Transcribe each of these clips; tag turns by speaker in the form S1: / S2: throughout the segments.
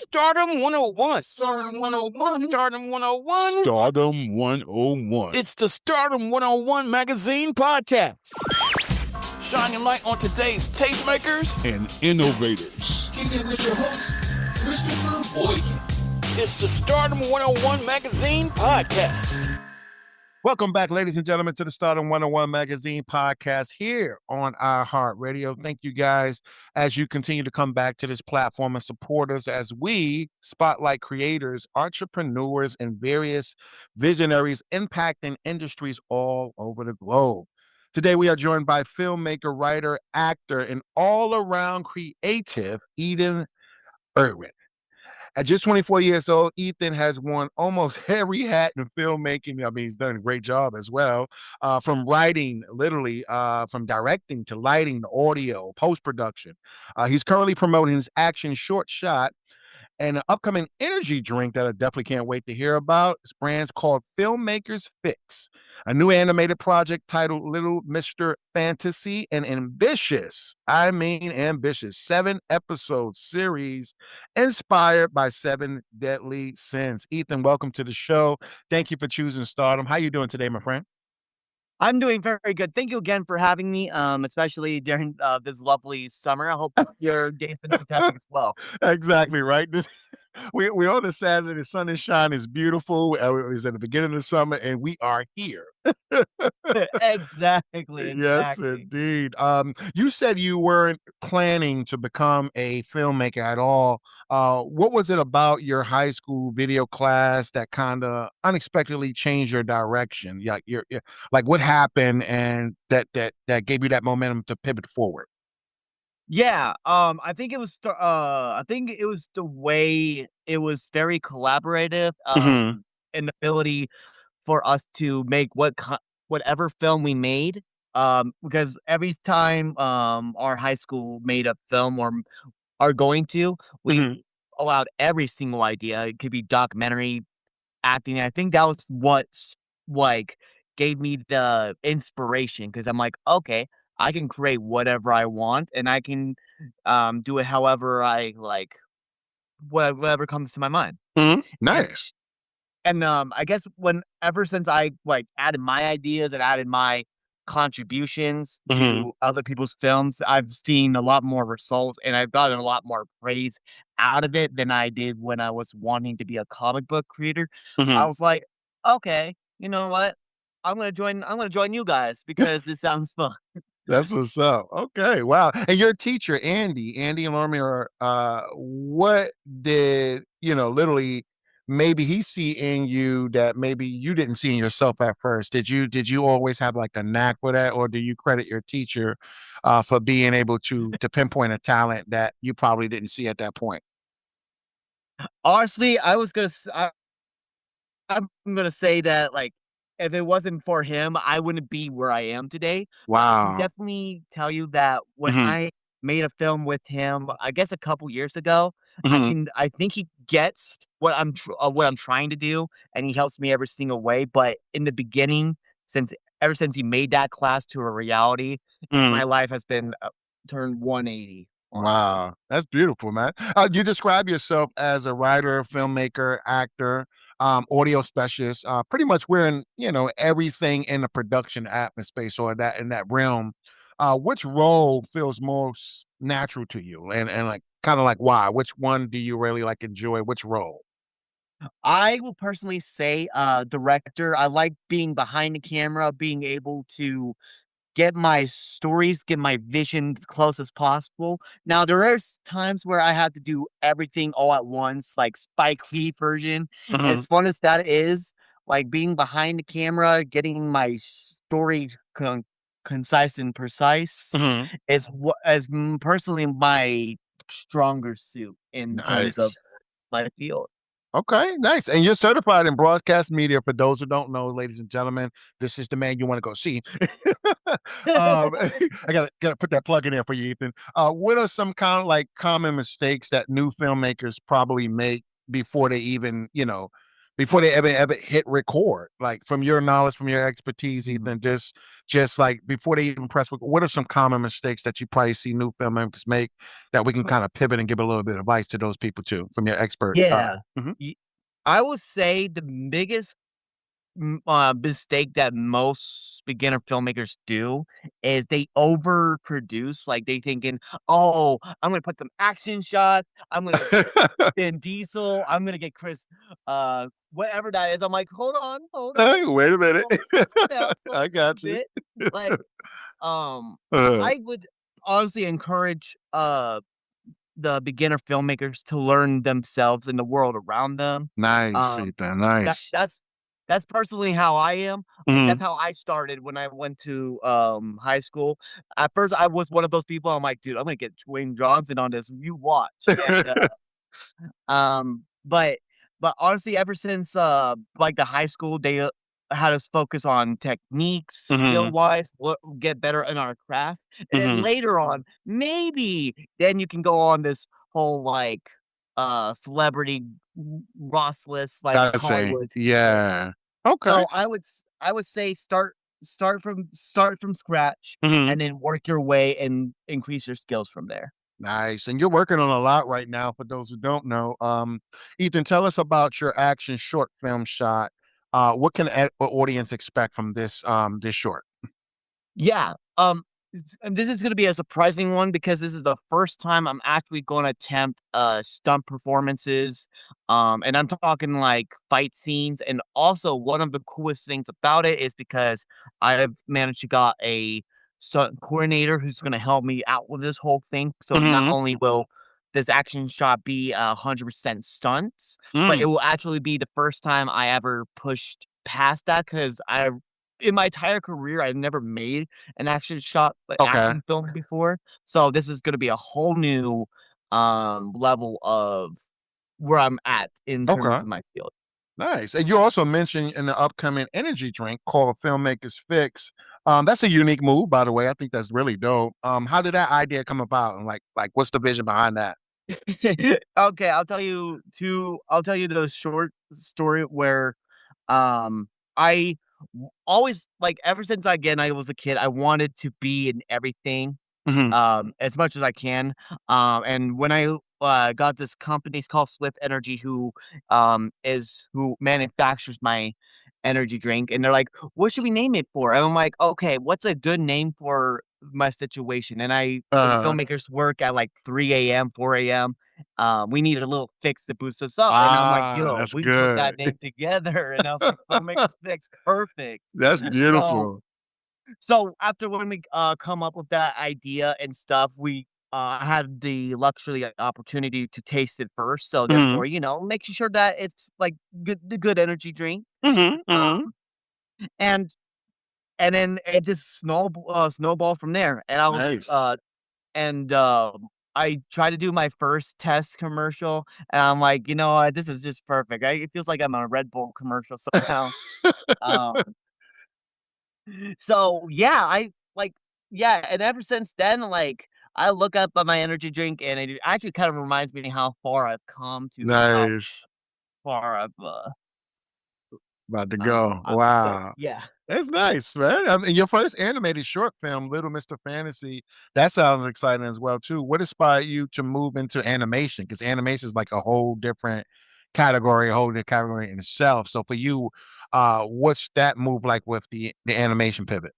S1: Stardom 101. Stardom 101. Stardom 101.
S2: Stardom 101.
S1: It's the Stardom 101 magazine podcast. Shining light on today's tastemakers
S2: and innovators.
S3: Keep it with your host, Christopher Boykin.
S1: It's the Stardom 101 magazine podcast.
S4: Welcome back, ladies and gentlemen, to the Stardom 101 magazine podcast here on iHeartRadio. Thank you guys as you continue to come back to this platform and support us as we spotlight creators, entrepreneurs, and various visionaries impacting industries all over the globe. Today, we are joined by filmmaker, writer, actor, and all-around creative, Irwin. At just 24 years old, Ethan has worn almost every hat in filmmaking. I mean, he's done a great job as well. From writing, literally, from directing to lighting, to audio, post-production. He's currently promoting his action short shot and an upcoming energy drink that I definitely can't wait to hear about. This brand's called Filmmakers Fix, a new animated project titled Little Mr. Fantasy, and ambitious, 7-episode series inspired by 7 deadly sins. Ethan, welcome to the show. Thank you for choosing Stardom. How you doing today, my friend?
S5: I'm doing very good. Thank you again for having me, especially during this lovely summer. I hope your day's been fantastic as well.
S4: Exactly, right? We're on a Saturday. The sun is shining. It's beautiful. It's at the beginning of the summer, and we are here.
S5: Exactly.
S4: Yes, indeed. You said you weren't planning to become a filmmaker at all. What was it about your high school video class that kind of unexpectedly changed your direction? Like what happened, and that gave you that momentum to pivot forward?
S5: Yeah, I think it was the way it was very collaborative, and the ability for us to make whatever film we made. Because every time our high school made a film or are going to, we allowed every single idea. It could be documentary, acting. I think that was what like gave me the inspiration, because I'm like, okay, I can create whatever I want, and I can do it however I like, whatever comes to my mind.
S4: Nice.
S5: And I guess ever since I added my ideas and added my contributions to other people's films, I've seen a lot more results, and I've gotten a lot more praise out of it than I did when I was wanting to be a comic book creator. I was like, okay, you know what? I'm gonna join you guys because this sounds fun.
S4: That's what's up. Okay, wow. And your teacher, Andy Lormier, what did, literally maybe he see in you that maybe you didn't see in yourself at first? Did you always have like a knack for that, or do you credit your teacher for being able to pinpoint a talent that you probably didn't see at that point?
S5: Honestly, I'm gonna say that, like, if it wasn't for him, I wouldn't be where I am today. I can
S4: Wow.
S5: definitely tell you that when
S4: Mhm.
S5: I made a film with him, I guess a couple years ago,
S4: Mhm.
S5: I think he gets what what I'm trying to do, and he helps me every single way. But in the beginning, ever since he made that class to a reality,
S4: Mhm.
S5: my life has been turned 180.
S4: Wow, that's beautiful, man. You describe yourself as a writer, filmmaker, actor, audio specialist, pretty much wearing, everything in the production atmosphere, so in that realm. Which role feels most natural to you? And like kind of like why? Which one do you really like enjoy? Which role?
S5: I will personally say, director. I like being behind the camera, being able to get my stories, get my vision as close as possible. Now, there are times where I had to do everything all at once, like Spike Lee version.
S4: Mhm.
S5: As fun as that is, like being behind the camera, getting my story concise and precise
S4: Mhm.
S5: is personally my stronger suit in terms of
S4: Nice.
S5: my field.
S4: Okay, nice. And you're certified in broadcast media. For those who don't know, ladies and gentlemen, this is the man you want to go see. I gotta put that plug in there for you, Ethan. What are some kind of like common mistakes that new filmmakers probably make before they even, before they ever hit record? Like from your knowledge, from your expertise, Ethan, just like before they even press record, what are some common mistakes that you probably see new filmmakers make that we can kind of pivot and give a little bit of advice to those people too, from your expert?
S5: Yeah.
S4: Mhm.
S5: I would say the biggest mistake that most beginner filmmakers do is they overproduce. Like they thinking, "Oh, I'm gonna put some action shots. I'm gonna get Vin Diesel. I'm gonna get Chris, whatever that is." I'm like, hold on,
S4: Hey, wait a minute.
S5: slow down, slow
S4: I
S5: down a
S4: got you.
S5: bit." Like,
S4: Uh,
S5: I would honestly encourage the beginner filmmakers to learn themselves and the world around them.
S4: nice,
S5: Um,
S4: Ethan.
S5: that
S4: Nice.
S5: that's personally how I am. Like,
S4: Mhm.
S5: that's how I started when I went to, high school. At first, I was one of those people, I'm like, "Dude, I'm gonna get Dwayne Johnson on this, you watch." And, but honestly, ever since, like, the high school, they, had us focus on techniques,
S4: Mhm.
S5: skill-wise, what get better in our craft, and then
S4: Mhm.
S5: later on, maybe then you can go on this whole, like, celebrity Ross list, like
S4: I see.
S5: Hollywood.
S4: Yeah. Okay.
S5: So I would say start from scratch
S4: Mhm.
S5: and then work your way and increase your skills from there.
S4: Nice. And you're working on a lot right now for those who don't know. Ethan, tell us about your action short film shot. What can audience expect from this short?
S5: Yeah. And this is gonna be a surprising one because this is the first time I'm actually gonna attempt stunt performances. And I'm talking like fight scenes. And also one of the coolest things about it is because I've managed to got a stunt coordinator who's gonna help me out with this whole thing. So not
S4: Mhm.
S5: only will this action shot be 100% stunts, but
S4: Mm.
S5: it will actually be the first time I ever pushed past that because I in my entire career I've never made an action shot, like,
S4: Okay.
S5: action film before. So this is gonna be a whole new, level of where I'm at in terms
S4: Okay.
S5: of my field.
S4: Nice. And you also mentioned in the upcoming energy drink called Filmmakers Fix. That's a unique move, by the way. I think that's really dope. How did that idea come about? And like what's the vision behind that?
S5: Okay, I'll tell you the short story where, I always like, ever since, again, I was a kid, I wanted to be in everything.
S4: Mhm.
S5: As much as I can. And when I got this company, it's called Swift Energy, who manufactures my energy drink, and they're like, "What should we name it for?" And I'm like, "Okay, what's a good name for my situation?" And
S4: Uh,
S5: filmmakers work at like 3 a.m., 4 a.m. We need a little fix to boost us up, and I'm like, "Yo,
S4: that's
S5: we can put
S4: good.
S5: that name together." And I was like, "Filmmakers Fix, perfect."
S4: That's
S5: So
S4: beautiful.
S5: so after when we come up with that idea and stuff, we had the luxury opportunity to taste it first. So
S4: Mhm.
S5: therefore, making sure that it's like the good energy drink.
S4: Mhm. Mhm.
S5: Um, and then it just snowball from there. And
S4: Nice.
S5: and I tried to do my first test commercial, and I'm like, you know what, this is just perfect. It feels like I'm on a Red Bull commercial somehow. Um, So, yeah, yeah, and ever since then, like, I look up at my energy drink, and it actually kind of reminds me how far I've come to how
S4: Nice.
S5: far
S4: About to go.
S5: I've put.
S4: Wow.
S5: Yeah.
S4: That's nice, man. I mean, your first animated short film, Little Mr. Fantasy, that sounds exciting as well too. What inspired you to move into animation? Because animation is like a whole different category, a whole different category in itself. So for you, what's that move like with the animation pivot?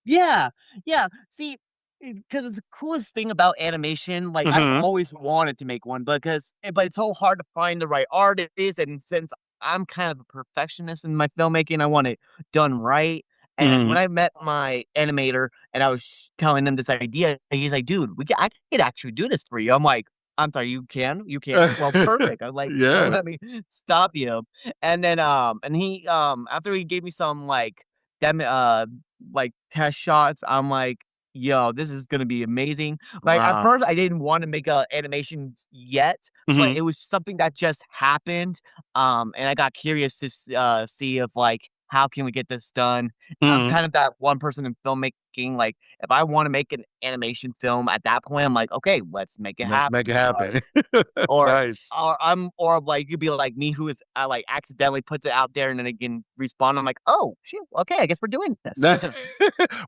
S5: Yeah, yeah. See, because it's the coolest thing about animation, like, I've
S4: Mhm.
S5: always wanted to make one but it's so hard to find the right artist, and since I'm kind of a perfectionist in my filmmaking, I want it done right, and when
S4: Mhm.
S5: I met my animator and I was telling him this idea, he's like, "Dude, I could actually do this for you." I'm like, "I'm sorry, you can? You can? Well, perfect." I'm like, "Don't
S4: Yeah.
S5: let me stop you." And then, and he, after he gave me some, dem like, test shots, I'm like, "Yo, this is gonna be amazing." Like, at
S4: Wow.
S5: first, I didn't wanna make a animation yet, but
S4: Mhm.
S5: it was something that just happened, and I got curious to see if, like, how can we get this done? I'm
S4: Mhm.
S5: kind of that one person in filmmaking, like, if I wanna make an animation film at that point. I'm like, okay, let's make it
S4: Let's
S5: happen.
S4: make it happen.
S5: Or
S4: Nice.
S5: or like you'd be like me, who is I like accidentally puts it out there and then again respawn. I'm like, oh shoot, okay, I guess we're doing this.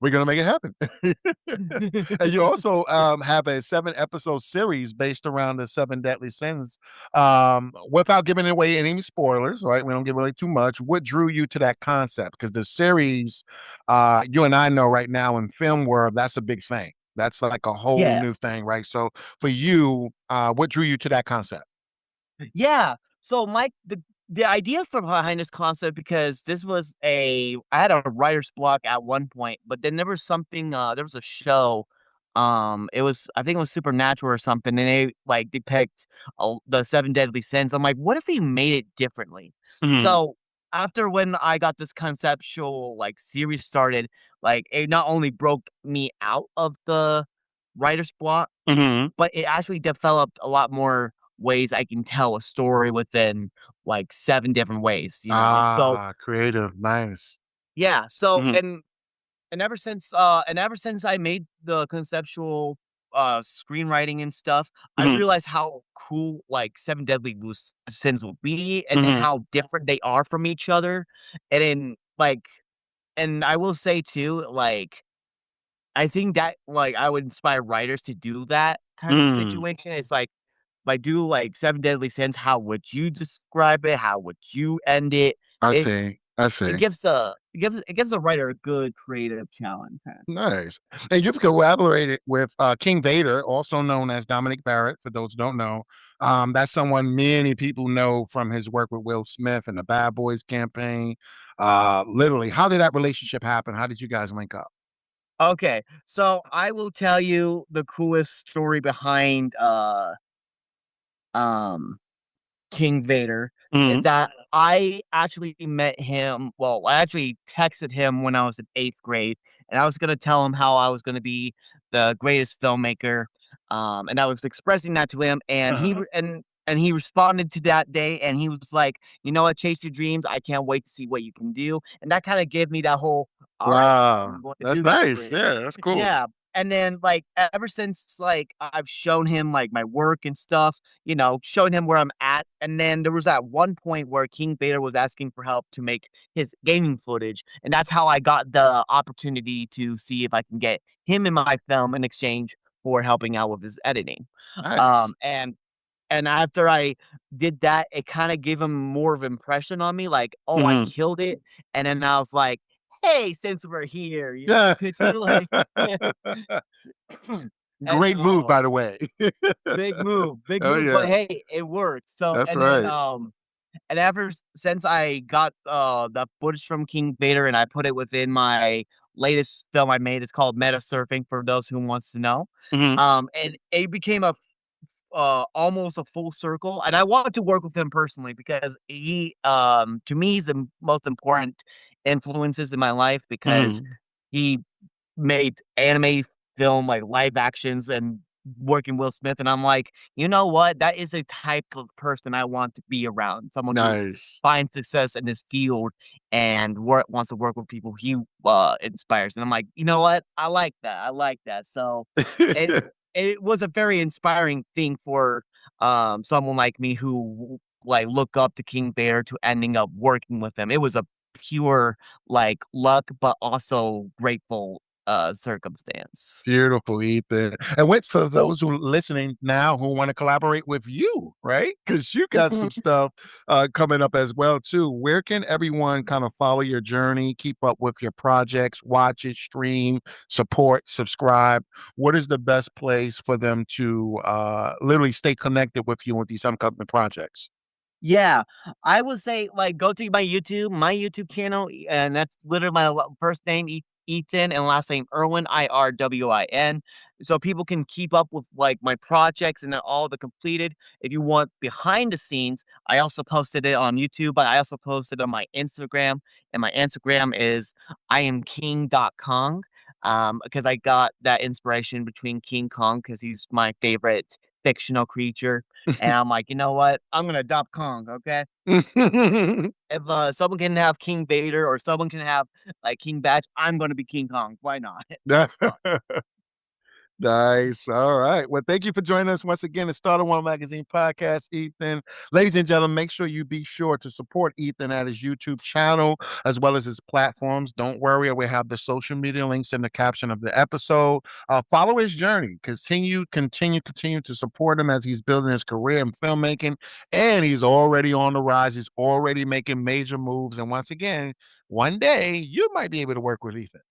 S4: We're gonna make it happen. And you also have a 7-episode series based around the 7 deadly sins. Without giving away any spoilers, right? We don't give away too much. What drew you to that concept? Because the series, you and I know right now in film world, that's a big thing. That's like a whole
S5: Yeah.
S4: new thing, right? So for you, what drew you to that concept?
S5: Yeah. So the idea for behind this concept, because I had a writer's block at one point, but then there was something there was a show, I think it was Supernatural or something, and they like depict the 7 deadly sins. I'm like, what if we made it differently?
S4: Mhm.
S5: So after when I got this conceptual like series started, like it not only broke me out of the writer's block,
S4: Mhm.
S5: but it actually developed a lot more ways I can tell a story within like 7 different ways, you know? So,
S4: Creative, nice.
S5: yeah, so
S4: Mhm.
S5: and ever since I made the conceptual screenwriting and stuff, I
S4: Mhm.
S5: realized how cool like 7 deadly sins will be and
S4: Mhm.
S5: how different they are from each other. And then like and I will say too, like I think that like I would inspire writers to do that kind of
S4: Mm.
S5: situation. It's like, do, like, 7 Deadly Sins, how would you describe it? How would you end it?
S4: I
S5: It
S4: see. I
S5: it
S4: see.
S5: gives a writer a good creative challenge, kinda.
S4: Nice. And you've collaborated with King Vader, also known as Dominique Barrett, for those who don't know. That's someone many people know from his work with Will Smith and the Bad Boys campaign. Literally, how did that relationship happen? How did you guys link up?
S5: Okay, so I will tell you the coolest story behind, um King Vader is
S4: Mhm.
S5: that I actually met him I actually texted him when I was in 8th grade, and I was gonna tell him how I was gonna be the greatest filmmaker, and I was expressing that to him, and
S4: Uh-huh.
S5: he responded to that day, and he was like, "You know what? Chase your dreams. I can't wait to see what you can do." And that kinda gave me that whole, "Alright,
S4: Wow.
S5: I'm going to
S4: That's
S5: do this
S4: nice.
S5: dream."
S4: Yeah, that's cool.
S5: Yeah, and then, like, ever since, like, I've shown him, like, my work and stuff, you know, showing him where I'm at, and then there was at one point where King Vader was asking for help to make his gaming footage, and that's how I got the opportunity to see if I can get him in my film in exchange for helping out with his editing.
S4: Nice.
S5: Um, and and after I did that, it kinda gave him more of an impression on me, like, "Oh, I
S4: Mhm.
S5: killed it," and then I was like, "Hey, since we're here,
S4: Yeah.
S5: could you, like" and,
S4: Great move, by the way.
S5: big
S4: Oh,
S5: move, but
S4: yeah.
S5: hey, it worked. So,
S4: That's
S5: and then,
S4: right.
S5: and since I got the footage from King Vader and I put it within my latest film I made, it's called Meta Surfing for those who wants to know.
S4: Mhm.
S5: And it became a almost a full circle, and I wanted to work with him personally because to me, he's the most important influences in my life because
S4: Mhm.
S5: he made anime film, like, live actions and working Will Smith, and I'm like, "You know what? That is a type of person I want to be around, someone who
S4: Nice.
S5: finds success in this field and wants to work with people he, inspires," and I'm like, "You know what? I like that," so it it was a very inspiring thing for, someone like me who, like, look up to King Bear to ending up working with him. It was a pure, like, luck, but also grateful, circumstance.
S4: Beautiful, Ethan. And what's for those who are listening now who want to collaborate with you, right? Because you got some stuff coming up as well too. Where can everyone kind of follow your journey, keep up with your projects, watch it, stream, support, subscribe? What is the best place for them to literally stay connected with you with these upcoming projects?
S5: Yeah, I would say, like, go to my YouTube channel, and that's literally my first name, Ethan, and last name Irwin, Irwin, so people can keep up with, like, my projects and then all the completed. If you want behind the scenes, I also posted it on YouTube, but I also posted on my Instagram, and my Instagram is iamking.kong, because I got that inspiration between King Kong because he's my favorite fictional creature. And I'm like, "You know what? I'm gonna adopt Kong, okay? If, someone can have King Vader or someone can have, like, King Batch, I'm gonna be King Kong. Why not?"
S4: Nice. All right. Well, thank you for joining us once again. The Stardom One Magazine podcast, Ethan. Ladies and gentlemen, make sure you be sure to support Ethan at his YouTube channel as well as his platforms. Don't worry, we have the social media links in the caption of the episode. Follow his journey. Continue to support him as he's building his career in filmmaking. And he's already on the rise. He's already making major moves. And once again, one day you might be able to work with Ethan.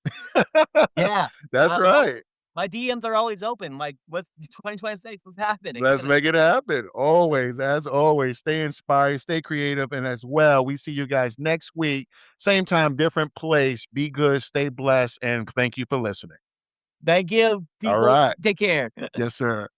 S5: Yeah.
S4: That's right.
S5: My DMs are always open. Like, what's 2026? What's happening?
S4: Let's make it happen. Always, as always, stay inspired, stay creative. And as well, we see you guys next week. Same time, different place. Be good, stay blessed, and thank you for listening.
S5: Thank you. People,
S4: all right.
S5: Take care.
S4: Yes, sir.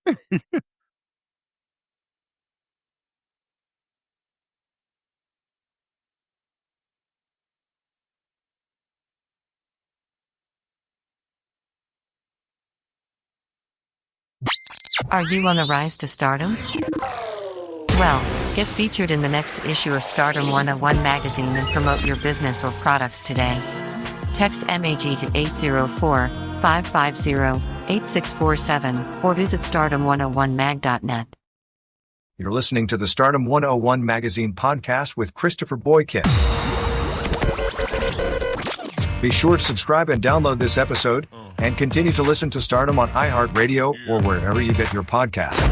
S6: Are you on the rise to stardom? Well, get featured in the next issue of Stardom 101 magazine and promote your business or products today. Text MAG to 804-550-8647 or visit stardom101mag.net.
S7: You're listening to the Stardom 101 magazine podcast with Christopher Boykin. Be sure to subscribe and download this episode, and continue to listen to Stardom on iHeartRadio or wherever you get your podcasts.